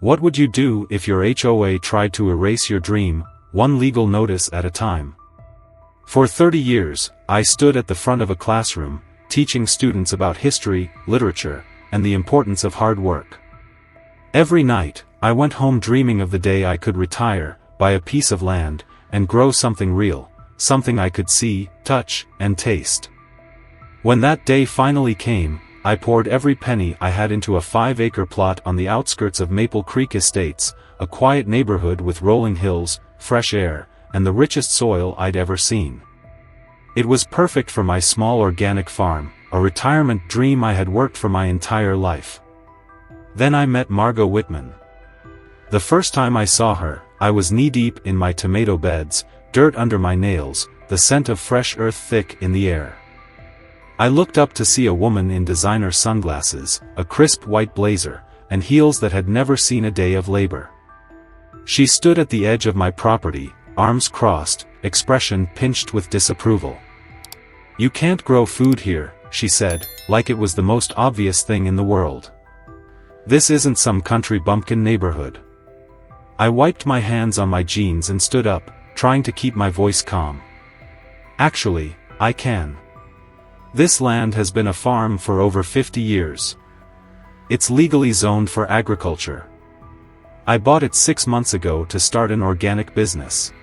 What would you do if your HOA tried to erase your dream, one legal notice at a time? For 30 years, I stood at the front of a classroom, teaching students about history, literature, and the importance of hard work. Every night, I went home dreaming of the day I could retire, buy a piece of land, and grow something real, something I could see, touch, and taste. When that day finally came, I poured every penny I had into a 5-acre plot on the outskirts of Maple Creek Estates, a quiet neighborhood with rolling hills, fresh air, and the richest soil I'd ever seen. It was perfect for my small organic farm, a retirement dream I had worked for my entire life. Then I met Margot Whitman. The first time I saw her, I was knee-deep in my tomato beds, dirt under my nails, the scent of fresh earth thick in the air. I looked up to see a woman in designer sunglasses, a crisp white blazer, and heels that had never seen a day of labor. She stood at the edge of my property, arms crossed, expression pinched with disapproval. "You can't grow food here," she said, like it was the most obvious thing in the world. "This isn't some country bumpkin neighborhood." I wiped my hands on my jeans and stood up, trying to keep my voice calm. "Actually, I can. This land has been a farm for over 50 years. It's legally zoned for agriculture. I bought it 6 months ago to start an organic business.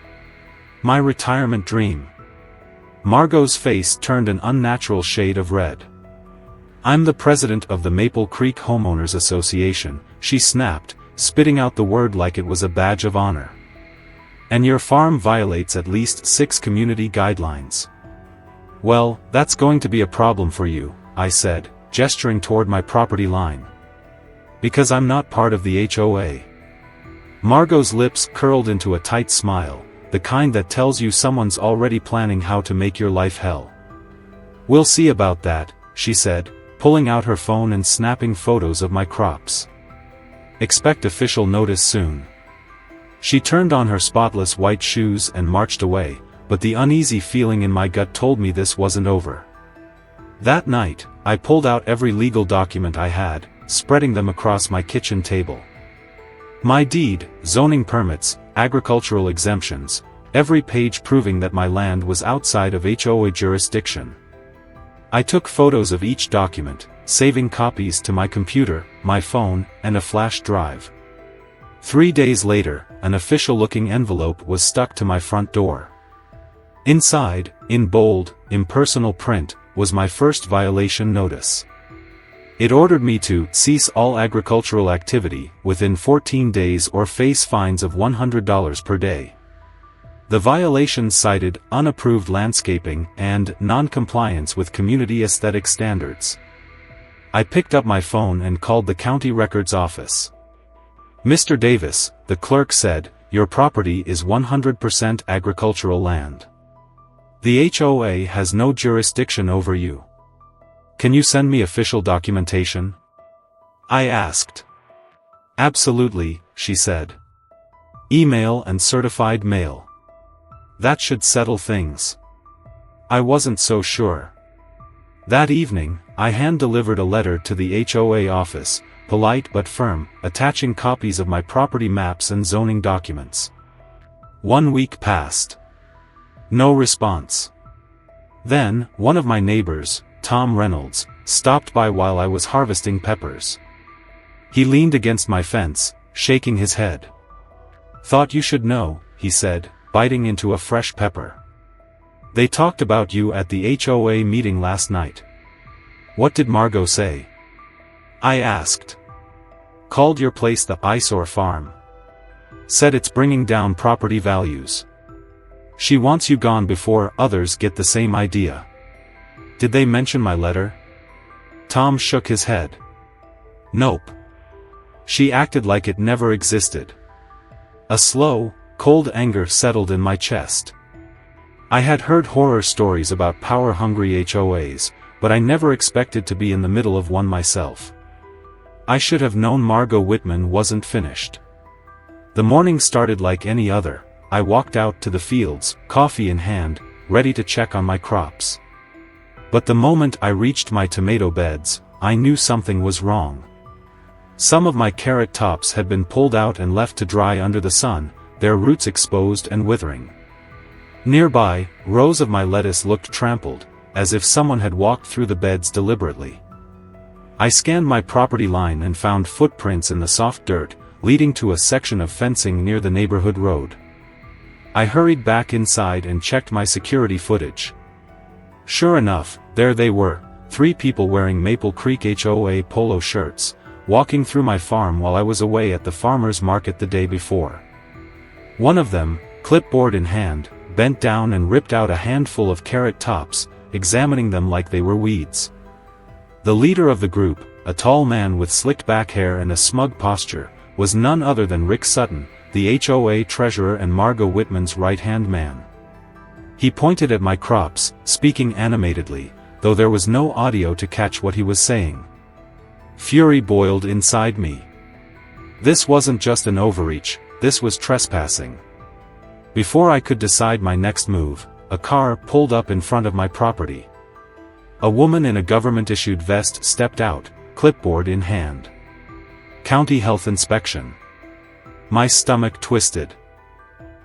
My retirement dream." Margot's face turned an unnatural shade of red. "I'm the president of the Maple Creek Homeowners Association," she snapped, spitting out the word like it was a badge of honor. "And your farm violates at least 6 community guidelines." "Well, that's going to be a problem for you," I said, gesturing toward my property line. "Because I'm not part of the HOA." Margot's lips curled into a tight smile, the kind that tells you someone's already planning how to make your life hell. "We'll see about that," she said, pulling out her phone and snapping photos of my crops. "Expect official notice soon." She turned on her spotless white shoes and marched away, but the uneasy feeling in my gut told me this wasn't over. That night, I pulled out every legal document I had, spreading them across my kitchen table. My deed, zoning permits, agricultural exemptions, every page proving that my land was outside of HOA jurisdiction. I took photos of each document, saving copies to my computer, my phone, and a flash drive. 3 days later, an official-looking envelope was stuck to my front door. Inside, in bold, impersonal print, was my first violation notice. It ordered me to cease all agricultural activity within 14 days or face fines of $100 per day. The violations cited unapproved landscaping and non-compliance with community aesthetic standards. I picked up my phone and called the county records office. "Mr. Davis," the clerk said, "your property is 100% agricultural land. The HOA has no jurisdiction over you. Can you send me official documentation?" I asked. "Absolutely," she said. "Email and certified mail. That should settle things." I wasn't so sure. That evening, I hand-delivered a letter to the HOA office, polite but firm, attaching copies of my property maps and zoning documents. 1 week passed. No response. Then, one of my neighbors, Tom Reynolds, stopped by while I was harvesting peppers. He leaned against my fence, shaking his head. "Thought you should know," he said, biting into a fresh pepper. "They talked about you at the HOA meeting last night." "What did Margot say?" I asked. "Called your place the eyesore farm. Said it's bringing down property values. She wants you gone before others get the same idea." "Did they mention my letter?" Tom shook his head. "Nope. She acted like it never existed." A slow, cold anger settled in my chest. I had heard horror stories about power-hungry HOAs, but I never expected to be in the middle of one myself. I should have known Margot Whitman wasn't finished. The morning started like any other. I walked out to the fields, coffee in hand, ready to check on my crops. But the moment I reached my tomato beds, I knew something was wrong. Some of my carrot tops had been pulled out and left to dry under the sun, their roots exposed and withering. Nearby, rows of my lettuce looked trampled, as if someone had walked through the beds deliberately. I scanned my property line and found footprints in the soft dirt, leading to a section of fencing near the neighborhood road. I hurried back inside and checked my security footage. Sure enough, there they were, 3 people wearing Maple Creek HOA polo shirts, walking through my farm while I was away at the farmer's market the day before. One of them, clipboard in hand, bent down and ripped out a handful of carrot tops, examining them like they were weeds. The leader of the group, a tall man with slicked back hair and a smug posture, was none other than Rick Sutton, the HOA treasurer and Margot Whitman's right-hand man. He pointed at my crops, speaking animatedly, though there was no audio to catch what he was saying. Fury boiled inside me. This wasn't just an overreach, this was trespassing. Before I could decide my next move, a car pulled up in front of my property. A woman in a government-issued vest stepped out, clipboard in hand. County health inspection. My stomach twisted.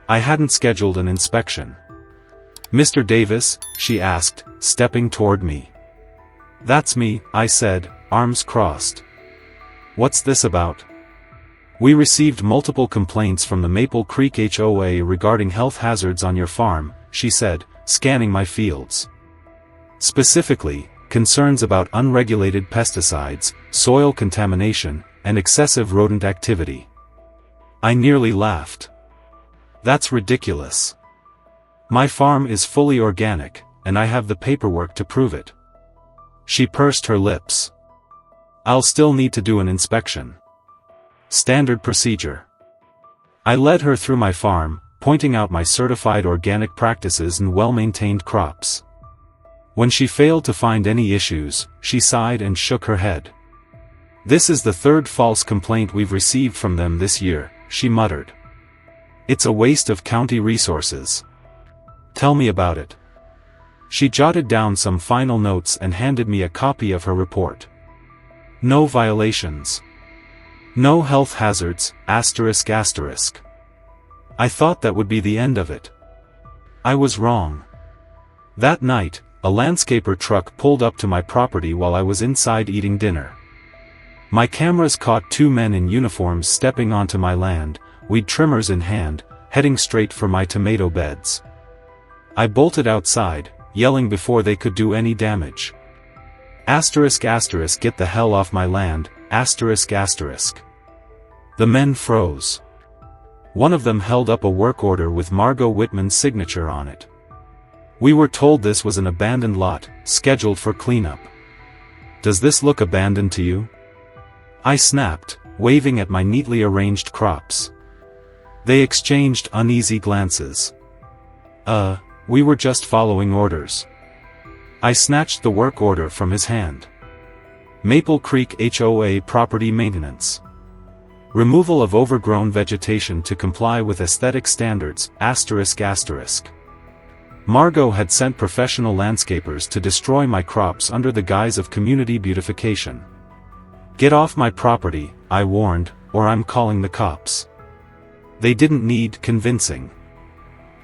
I hadn't scheduled an inspection. "Mr. Davis?" she asked, stepping toward me. "That's me," I said, arms crossed. "What's this about?" "We received multiple complaints from the Maple Creek HOA regarding health hazards on your farm," she said, scanning my fields. "Specifically, concerns about unregulated pesticides, soil contamination, and excessive rodent activity." I nearly laughed. "That's ridiculous. My farm is fully organic, and I have the paperwork to prove it." She pursed her lips. "I'll still need to do an inspection. Standard procedure." I led her through my farm, pointing out my certified organic practices and well-maintained crops. When she failed to find any issues, she sighed and shook her head. "This is the 3rd false complaint we've received from them this year," she muttered. "It's a waste of county resources." "Tell me about it." She jotted down some final notes and handed me a copy of her report. "No violations. No health hazards, ****. I thought that would be the end of it. I was wrong. That night, a landscaper truck pulled up to my property while I was inside eating dinner. My cameras caught 2 men in uniforms stepping onto my land, weed trimmers in hand, heading straight for my tomato beds. I bolted outside, yelling before they could do any damage. ***, get the hell off my land, ***. The men froze. One of them held up a work order with Margot Whitman's signature on it. "We were told this was an abandoned lot, scheduled for cleanup. Does this look abandoned to you?" I snapped, waving at my neatly arranged crops. They exchanged uneasy glances. We were just following orders." I snatched the work order from his hand. "Maple Creek HOA property maintenance. Removal of overgrown vegetation to comply with aesthetic standards, ***. Margot had sent professional landscapers to destroy my crops under the guise of community beautification. "Get off my property," I warned, "or I'm calling the cops." They didn't need convincing.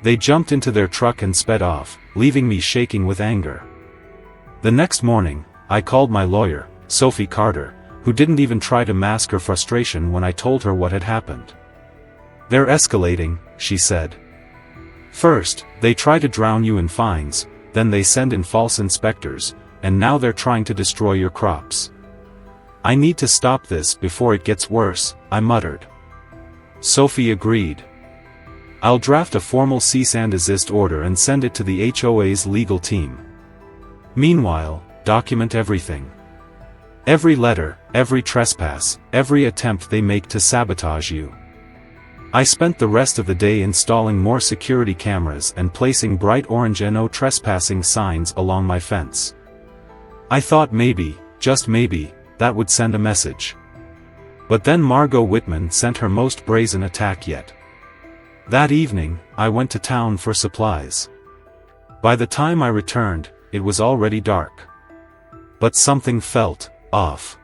They jumped into their truck and sped off, leaving me shaking with anger. The next morning, I called my lawyer, Sophie Carter, who didn't even try to mask her frustration when I told her what had happened. "They're escalating," she said. "First, they try to drown you in fines, then they send in false inspectors, and now they're trying to destroy your crops. I need to stop this before it gets worse," I muttered. Sophie agreed. "I'll draft a formal cease and desist order and send it to the HOA's legal team. Meanwhile, document everything. Every letter, every trespass, every attempt they make to sabotage you." I spent the rest of the day installing more security cameras and placing bright orange "No trespassing" signs along my fence. I thought maybe, just maybe, that would send a message. But then Margot Whitman sent her most brazen attack yet. That evening, I went to town for supplies. By the time I returned, it was already dark. But something felt off.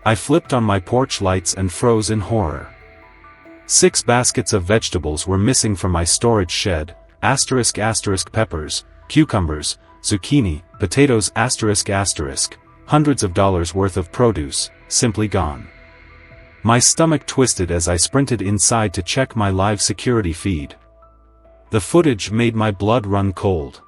I flipped on my porch lights and froze in horror. 6 baskets of vegetables were missing from my storage shed, ***, peppers, cucumbers, zucchini, potatoes, ***, hundreds of dollars worth of produce, simply gone. My stomach twisted as I sprinted inside to check my live security feed. The footage made my blood run cold.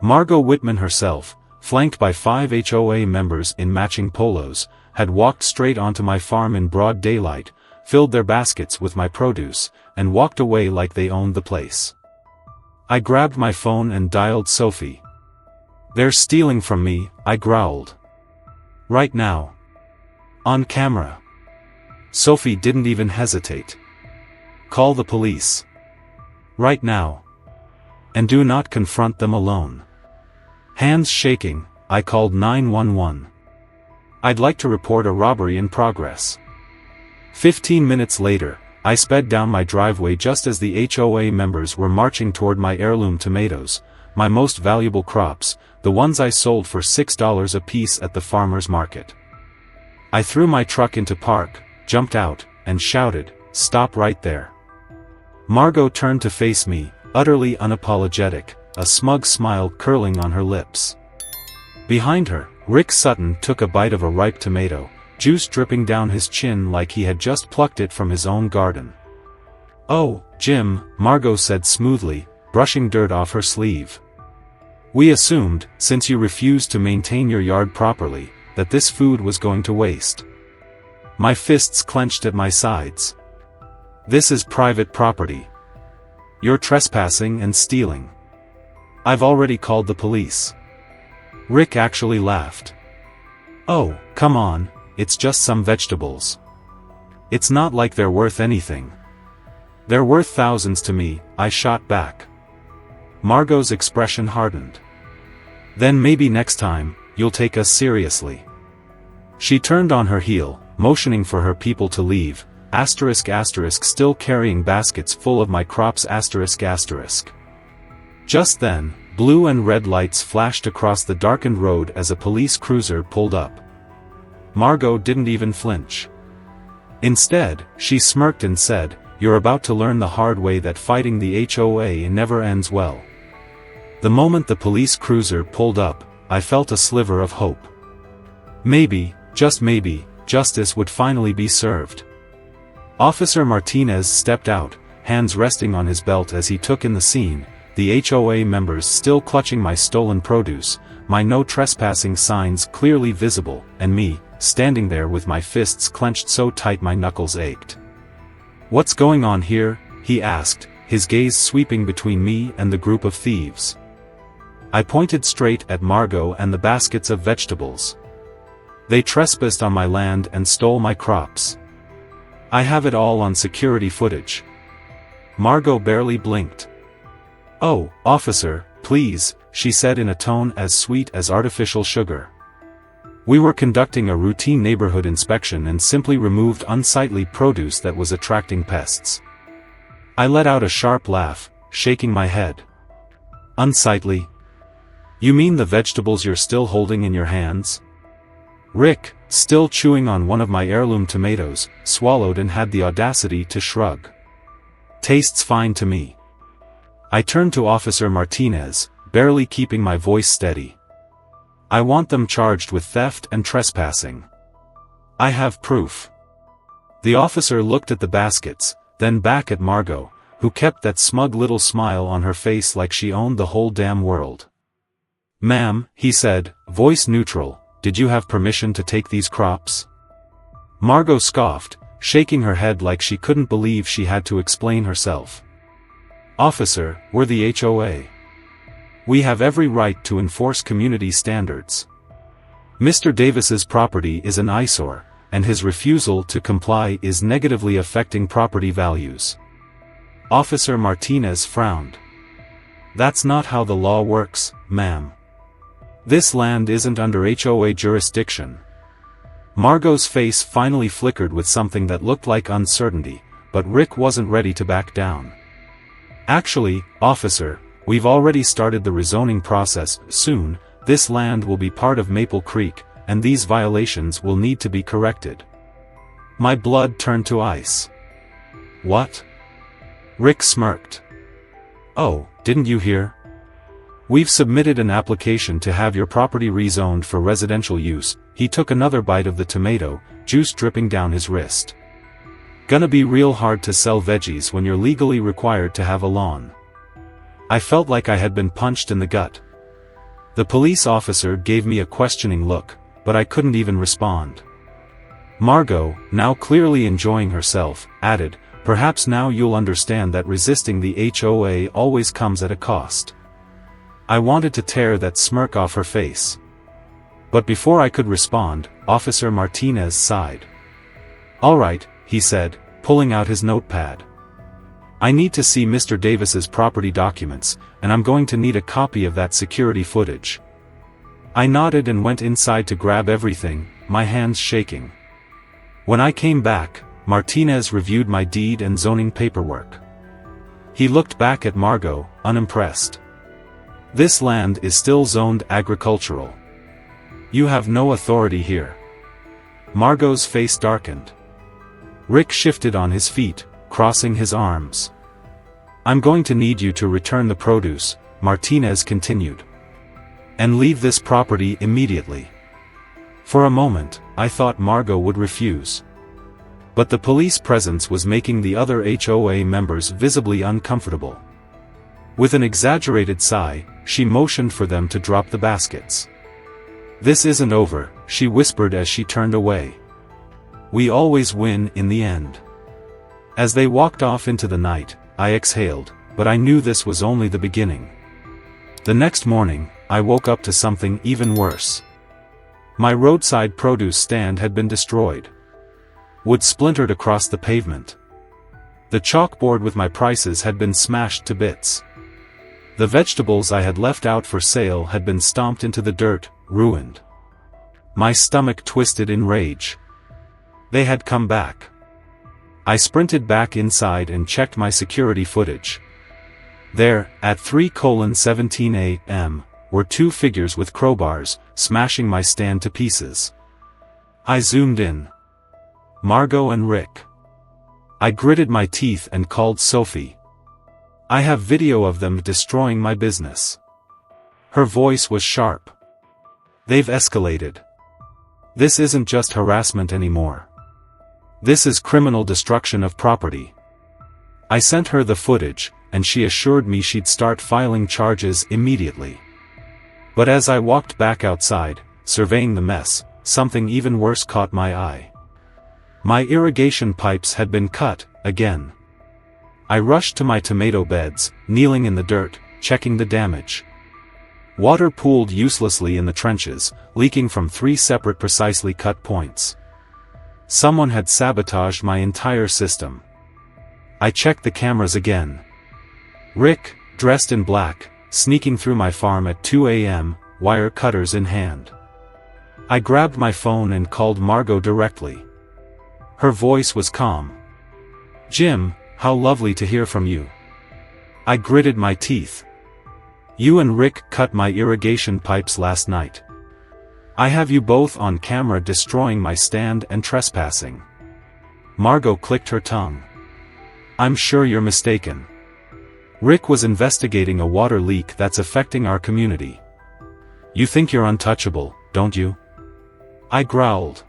Margot Whitman herself, flanked by 5 HOA members in matching polos, had walked straight onto my farm in broad daylight, filled their baskets with my produce, and walked away like they owned the place. I grabbed my phone and dialed Sophie. "They're stealing from me," I growled. "Right now. On camera." Sophie didn't even hesitate. "Call the police. Right now. And do not confront them alone." Hands shaking, I called 911. "I'd like to report a robbery in progress." 15 minutes later, I sped down my driveway just as the HOA members were marching toward my heirloom tomatoes, my most valuable crops, the ones I sold for $6 a piece at the farmer's market. I threw my truck into park, jumped out, and shouted, "Stop right there." Margot turned to face me, utterly unapologetic, a smug smile curling on her lips. Behind her, Rick Sutton took a bite of a ripe tomato, juice dripping down his chin like he had just plucked it from his own garden. "Oh, Jim," Margot said smoothly, brushing dirt off her sleeve. "We assumed, since you refused to maintain your yard properly, that this food was going to waste." My fists clenched at my sides. "This is private property. You're trespassing and stealing. I've already called the police." Rick actually laughed. "Oh, come on, it's just some vegetables. It's not like they're worth anything." "They're worth thousands to me," I shot back. Margot's expression hardened. "Then maybe next time, you'll take us seriously." She turned on her heel, motioning for her people to leave, ***, still carrying baskets full of my crops ***. Just then, blue and red lights flashed across the darkened road as a police cruiser pulled up. Margot didn't even flinch. Instead, she smirked and said, "You're about to learn the hard way that fighting the HOA never ends well." The moment the police cruiser pulled up, I felt a sliver of hope. Maybe, just maybe, justice would finally be served. Officer Martinez stepped out, hands resting on his belt as he took in the scene, the HOA members still clutching my stolen produce, my no trespassing signs clearly visible, and me, standing there with my fists clenched so tight my knuckles ached. "What's going on here?" he asked, his gaze sweeping between me and the group of thieves. I pointed straight at Margot and the baskets of vegetables. "They trespassed on my land and stole my crops. I have it all on security footage." Margot barely blinked. "Oh, officer, please," she said in a tone as sweet as artificial sugar. "We were conducting a routine neighborhood inspection and simply removed unsightly produce that was attracting pests." I let out a sharp laugh, shaking my head. "Unsightly? You mean the vegetables you're still holding in your hands?" Rick, still chewing on one of my heirloom tomatoes, swallowed and had the audacity to shrug. "Tastes fine to me." I turned to Officer Martinez, barely keeping my voice steady. "I want them charged with theft and trespassing. I have proof." The officer looked at the baskets, then back at Margot, who kept that smug little smile on her face like she owned the whole damn world. "Ma'am," he said, voice neutral, "did you have permission to take these crops?" Margot scoffed, shaking her head like she couldn't believe she had to explain herself. "Officer, we're the HOA. We have every right to enforce community standards. Mr. Davis's property is an eyesore, and his refusal to comply is negatively affecting property values." Officer Martinez frowned. "That's not how the law works, ma'am. This land isn't under HOA jurisdiction." Margot's face finally flickered with something that looked like uncertainty, but Rick wasn't ready to back down. "Actually, officer, we've already started the rezoning process. Soon, this land will be part of Maple Creek, and these violations will need to be corrected." My blood turned to ice. "What?" Rick smirked. "Oh, didn't you hear? We've submitted an application to have your property rezoned for residential use." He took another bite of the tomato, juice dripping down his wrist. "Gonna be real hard to sell veggies when you're legally required to have a lawn." I felt like I had been punched in the gut. The police officer gave me a questioning look, but I couldn't even respond. Margot, now clearly enjoying herself, added, "Perhaps now you'll understand that resisting the HOA always comes at a cost." I wanted to tear that smirk off her face. But before I could respond, Officer Martinez sighed. "All right," he said, pulling out his notepad. "I need to see Mr. Davis's property documents, and I'm going to need a copy of that security footage." I nodded and went inside to grab everything, my hands shaking. When I came back, Martinez reviewed my deed and zoning paperwork. He looked back at Margot, unimpressed. "This land is still zoned agricultural. You have no authority here." Margot's face darkened. Rick shifted on his feet, crossing his arms. "I'm going to need you to return the produce," Martinez continued. "And leave this property immediately." For a moment, I thought Margot would refuse. But the police presence was making the other HOA members visibly uncomfortable. With an exaggerated sigh, she motioned for them to drop the baskets. "This isn't over," she whispered as she turned away. "We always win in the end." As they walked off into the night, I exhaled, but I knew this was only the beginning. The next morning, I woke up to something even worse. My roadside produce stand had been destroyed. Wood splintered across the pavement. The chalkboard with my prices had been smashed to bits. The vegetables I had left out for sale had been stomped into the dirt, ruined. My stomach twisted in rage. They had come back. I sprinted back inside and checked my security footage. There, at 3:17 a.m., were two figures with crowbars, smashing my stand to pieces. I zoomed in. Margot and Rick. I gritted my teeth and called Sophie. "I have video of them destroying my business." Her voice was sharp. "They've escalated. This isn't just harassment anymore. This is criminal destruction of property." I sent her the footage, and she assured me she'd start filing charges immediately. But as I walked back outside, surveying the mess, something even worse caught my eye. My irrigation pipes had been cut, again. I rushed to my tomato beds, kneeling in the dirt, checking the damage. Water pooled uselessly in the trenches, leaking from 3 separate precisely cut points. Someone had sabotaged my entire system. I checked the cameras again. Rick, dressed in black, sneaking through my farm at 2 a.m., wire cutters in hand. I grabbed my phone and called Margot directly. Her voice was calm. "Jim, how lovely to hear from you." I gritted my teeth. "You and Rick cut my irrigation pipes last night. I have you both on camera destroying my stand and trespassing." Margot clicked her tongue. "I'm sure you're mistaken. Rick was investigating a water leak that's affecting our community. You think you're untouchable, don't you?" I growled.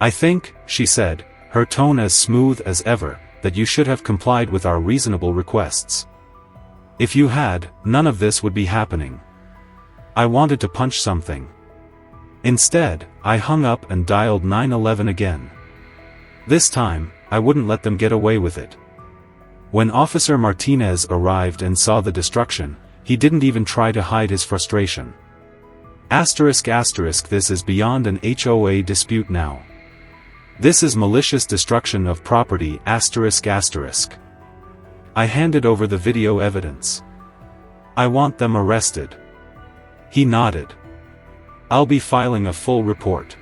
"I think," she said, her tone as smooth as ever, "that you should have complied with our reasonable requests. If you had, none of this would be happening." I wanted to punch something. Instead, I hung up and dialed 911 again. This time, I wouldn't let them get away with it. When Officer Martinez arrived and saw the destruction, he didn't even try to hide his frustration. ***, this is beyond an HOA dispute now. This is malicious destruction of property ***. I handed over the video evidence. "I want them arrested." He nodded. "I'll be filing a full report.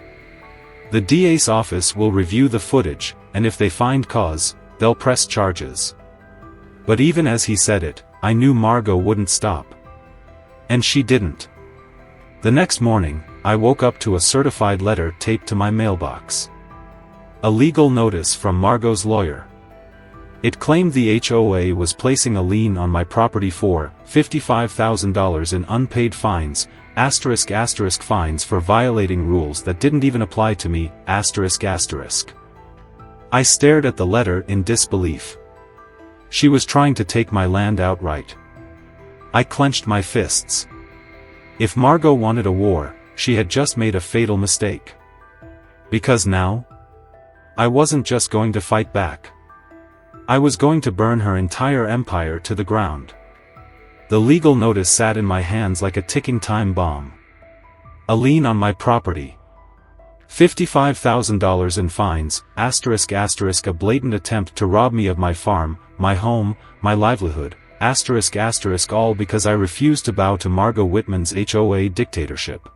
The DA's office will review the footage, and if they find cause, they'll press charges." But even as he said it, I knew Margot wouldn't stop. And she didn't. The next morning, I woke up to a certified letter taped to my mailbox. A legal notice from Margot's lawyer. It claimed the HOA was placing a lien on my property for $55,000 in unpaid fines, *** fines for violating rules that didn't even apply to me, ***. I stared at the letter in disbelief. She was trying to take my land outright. I clenched my fists. If Margot wanted a war, she had just made a fatal mistake. Because now, I wasn't just going to fight back. I was going to burn her entire empire to the ground. The legal notice sat in my hands like a ticking time bomb. A lien on my property. $55,000 in fines, ***, a blatant attempt to rob me of my farm, my home, my livelihood, ***, all because I refused to bow to Margot Whitman's HOA dictatorship.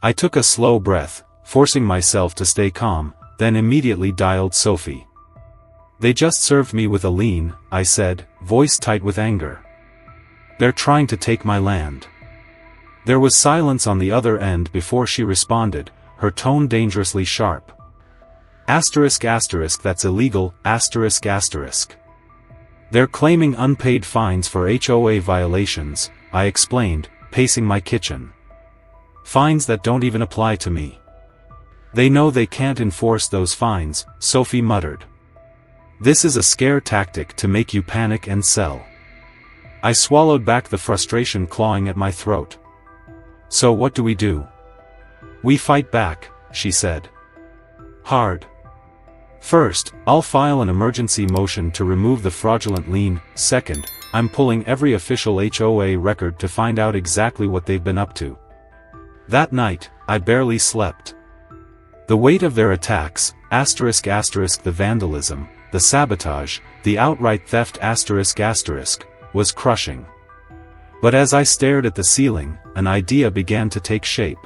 I took a slow breath, forcing myself to stay calm, then immediately dialed Sophie. "They just served me with a lien," I said, voice tight with anger. "They're trying to take my land." There was silence on the other end before she responded, her tone dangerously sharp. ***, that's illegal, ***. They're claiming unpaid fines for HOA violations," I explained, pacing my kitchen. "Fines that don't even apply to me." "They know they can't enforce those fines," Sophie muttered. "This is a scare tactic to make you panic and sell." I swallowed back the frustration clawing at my throat. "So what do we do?" "We fight back," she said. "Hard. First, I'll file an emergency motion to remove the fraudulent lien. Second, I'm pulling every official HOA record to find out exactly what they've been up to." That night, I barely slept. The weight of their attacks, ***, the vandalism, the sabotage, the outright theft ***, was crushing. But as I stared at the ceiling, an idea began to take shape.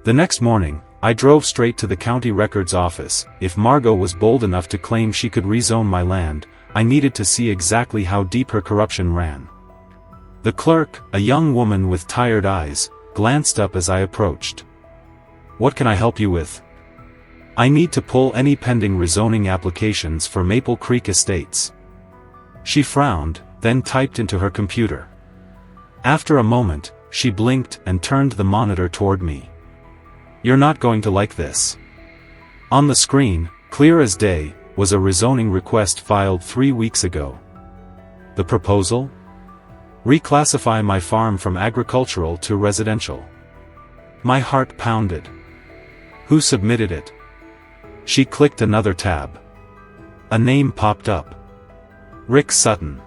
The next morning, I drove straight to the county records office. If Margot was bold enough to claim she could rezone my land, I needed to see exactly how deep her corruption ran. The clerk, a young woman with tired eyes, glanced up as I approached. "What can I help you with?" "I need to pull any pending rezoning applications for Maple Creek Estates." She frowned, then typed into her computer. After a moment, she blinked and turned the monitor toward me. "You're not going to like this." On the screen, clear as day, was a rezoning request filed 3 weeks ago. The proposal? Reclassify my farm from agricultural to residential. My heart pounded. Who submitted it? She clicked another tab. A name popped up. Rick Sutton.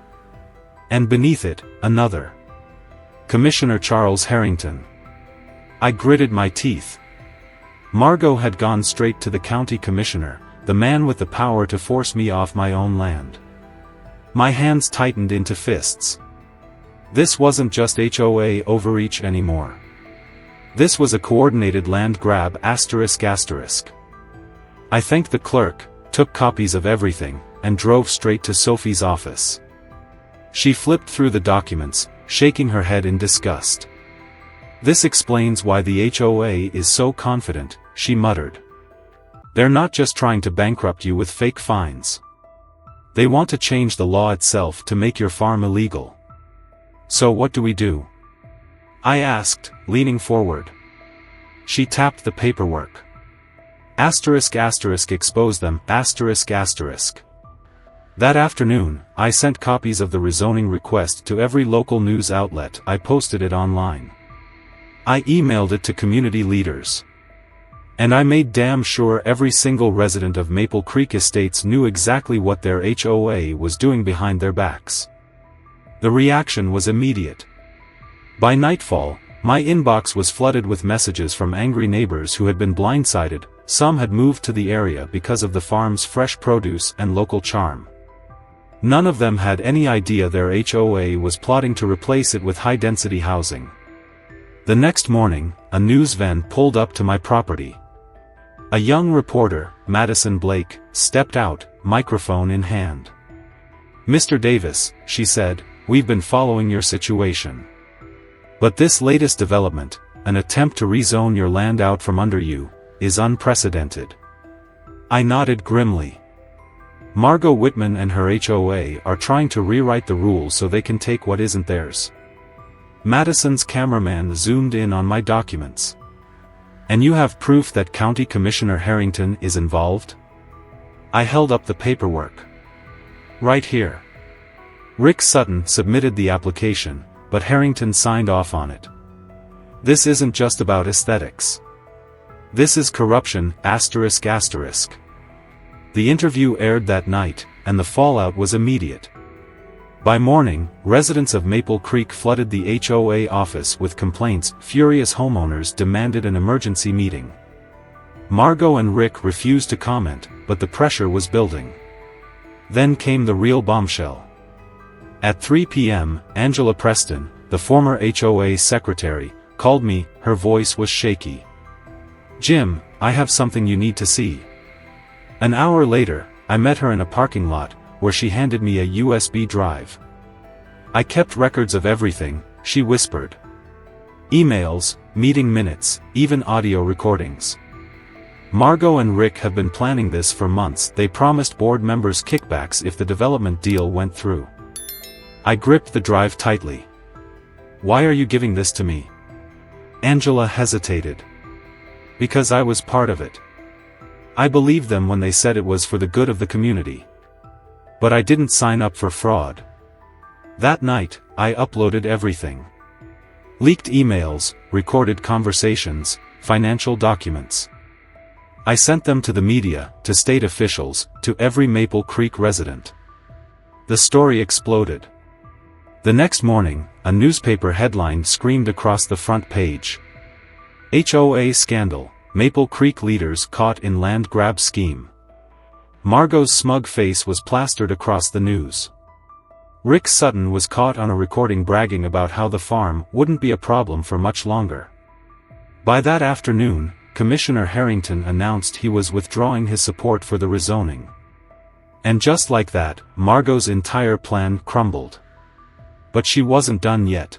And beneath it, another. Commissioner Charles Harrington. I gritted my teeth. Margot had gone straight to the county commissioner, the man with the power to force me off my own land. My hands tightened into fists. This wasn't just HOA overreach anymore. This was a coordinated land grab ***. I thanked the clerk, took copies of everything, and drove straight to Sophie's office. She flipped through the documents, shaking her head in disgust. "This explains why the HOA is so confident," she muttered. "They're not just trying to bankrupt you with fake fines. They want to change the law itself to make your farm illegal." "So what do we do?" I asked, leaning forward. She tapped the paperwork. ***, expose them, ***. That afternoon, I sent copies of the rezoning request to every local news outlet. I posted it online. I emailed it to community leaders. And I made damn sure every single resident of Maple Creek Estates knew exactly what their HOA was doing behind their backs. The reaction was immediate. By nightfall, my inbox was flooded with messages from angry neighbors who had been blindsided. Some had moved to the area because of the farm's fresh produce and local charm. None of them had any idea their HOA was plotting to replace it with high-density housing. The next morning, a news van pulled up to my property. A young reporter, Madison Blake, stepped out, microphone in hand. "Mr. Davis," she said, "we've been following your situation. But this latest development, an attempt to rezone your land out from under you, is unprecedented." I nodded grimly. Margot Whitman and her HOA are trying to rewrite the rules so they can take what isn't theirs. Madison's cameraman zoomed in on my documents. "And you have proof that County Commissioner Harrington is involved?" I held up the paperwork. "Right here." Rick Sutton submitted the application, but Harrington signed off on it. "This isn't just about aesthetics. This is corruption, ***. The interview aired that night, and the fallout was immediate. By morning, residents of Maple Creek flooded the HOA office with complaints. Furious homeowners demanded an emergency meeting. Margot and Rick refused to comment, but the pressure was building. Then came the real bombshell. At 3 p.m., Angela Preston, the former HOA secretary, called me. Her voice was shaky. "Jim, I have something you need to see." An hour later, I met her in a parking lot, where she handed me a USB drive. "I kept records of everything," she whispered. "Emails, meeting minutes, even audio recordings. Margot and Rick have been planning this for months. They promised board members kickbacks if the development deal went through." I gripped the drive tightly. "Why are you giving this to me?" Angela hesitated. "Because I was part of it. I believed them when they said it was for the good of the community. But I didn't sign up for fraud." That night, I uploaded everything. Leaked emails, recorded conversations, financial documents. I sent them to the media, to state officials, to every Maple Creek resident. The story exploded. The next morning, a newspaper headline screamed across the front page. "HOA scandal, Maple Creek leaders caught in land grab scheme." Margot's smug face was plastered across the news. Rick Sutton was caught on a recording bragging about how the farm wouldn't be a problem for much longer. By that afternoon, Commissioner Harrington announced he was withdrawing his support for the rezoning. And just like that, Margot's entire plan crumbled. But she wasn't done yet.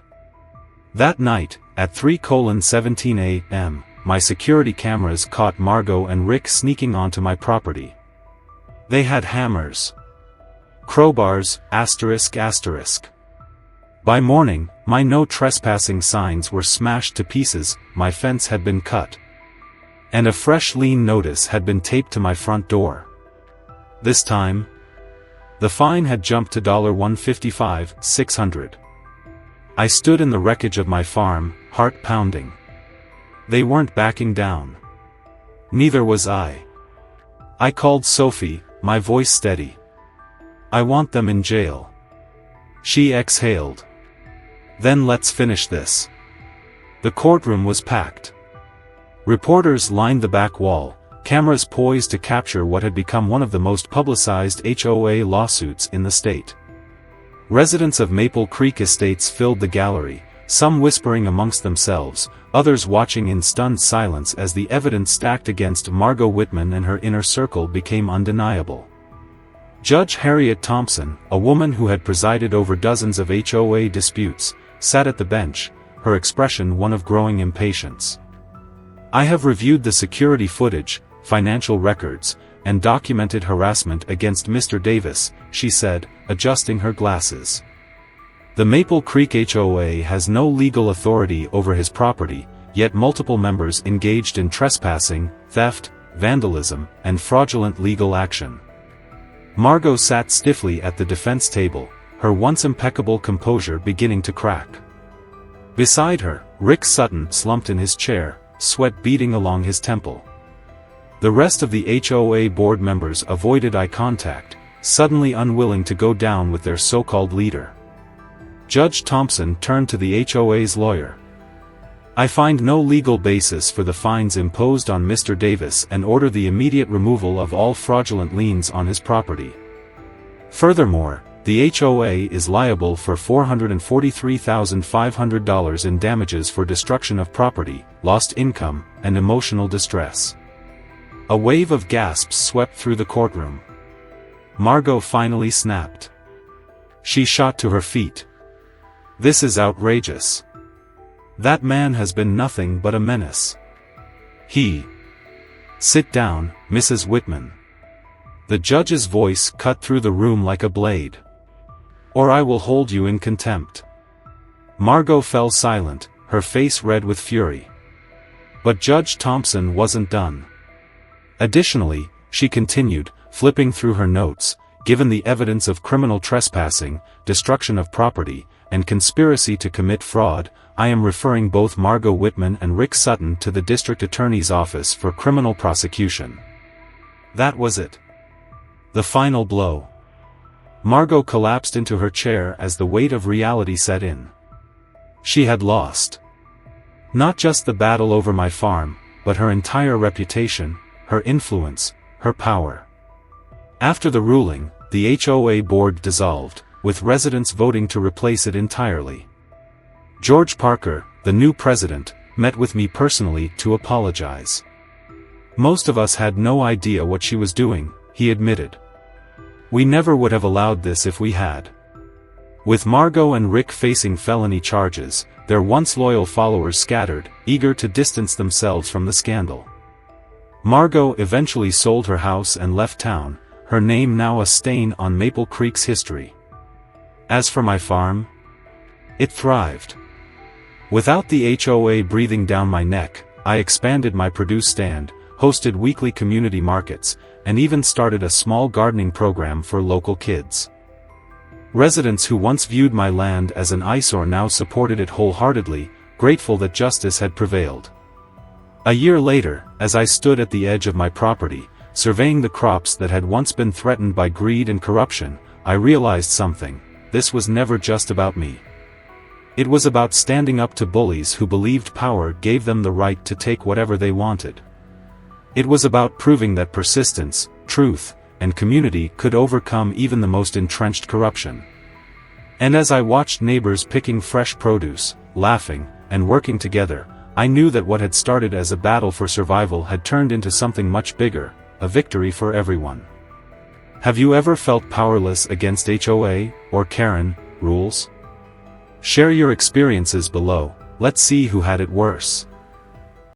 That night, at 3:17 a.m., my security cameras caught Margot and Rick sneaking onto my property. They had hammers, crowbars, ***. By morning, my no trespassing signs were smashed to pieces, my fence had been cut. And a fresh lien notice had been taped to my front door. This time, the fine had jumped to $155,600. I stood in the wreckage of my farm, heart pounding. They weren't backing down. Neither was I. I called Sophie, my voice steady. "I want them in jail." She exhaled. "Then let's finish this." The courtroom was packed. Reporters lined the back wall, cameras poised to capture what had become one of the most publicized HOA lawsuits in the state. Residents of Maple Creek Estates filled the gallery, some whispering amongst themselves, others watching in stunned silence as the evidence stacked against Margot Whitman and her inner circle became undeniable. Judge Harriet Thompson, a woman who had presided over dozens of HOA disputes, sat at the bench, her expression one of growing impatience. "I have reviewed the security footage, financial records, and documented harassment against Mr. Davis," she said, adjusting her glasses. "The Maple Creek HOA has no legal authority over his property, yet multiple members engaged in trespassing, theft, vandalism, and fraudulent legal action." Margot sat stiffly at the defense table, her once impeccable composure beginning to crack. Beside her, Rick Sutton slumped in his chair, sweat beading along his temple. The rest of the HOA board members avoided eye contact, suddenly unwilling to go down with their so-called leader. Judge Thompson turned to the HOA's lawyer. "I find no legal basis for the fines imposed on Mr. Davis and order the immediate removal of all fraudulent liens on his property. Furthermore, the HOA is liable for $443,500 in damages for destruction of property, lost income, and emotional distress." A wave of gasps swept through the courtroom. Margot finally snapped. She shot to her feet. "This is outrageous. That man has been nothing but a menace. Sit down, Mrs. Whitman. The judge's voice cut through the room like a blade. Or I will hold you in contempt. Margot fell silent, her face red with fury. But Judge Thompson wasn't done. Additionally, she continued, flipping through her notes, given the evidence of criminal trespassing, destruction of property, and conspiracy to commit fraud, I am referring both Margot Whitman and Rick Sutton to the district attorney's office for criminal prosecution. That was it. The final blow. Margot collapsed into her chair as the weight of reality set in. She had lost. Not just the battle over my farm, but her entire reputation, her influence, her power. After the ruling, the HOA board dissolved, with residents voting to replace it entirely. George Parker, the new president, met with me personally to apologize. Most of us had no idea what she was doing, he admitted. We never would have allowed this if we had. With Margot and Rick facing felony charges, their once loyal followers scattered, eager to distance themselves from the scandal. Margot eventually sold her house and left town, her name now a stain on Maple Creek's history. As for my farm, it thrived. Without the HOA breathing down my neck, I expanded my produce stand, hosted weekly community markets, and even started a small gardening program for local kids. Residents who once viewed my land as an eyesore now supported it wholeheartedly, grateful that justice had prevailed. A year later, as I stood at the edge of my property, surveying the crops that had once been threatened by greed and corruption, I realized something: this was never just about me. It was about standing up to bullies who believed power gave them the right to take whatever they wanted. It was about proving that persistence, truth, and community could overcome even the most entrenched corruption. And as I watched neighbors picking fresh produce, laughing, and working together, I knew that what had started as a battle for survival had turned into something much bigger, a victory for everyone. Have you ever felt powerless against HOA, or Karen, rules? Share your experiences below, let's see who had it worse.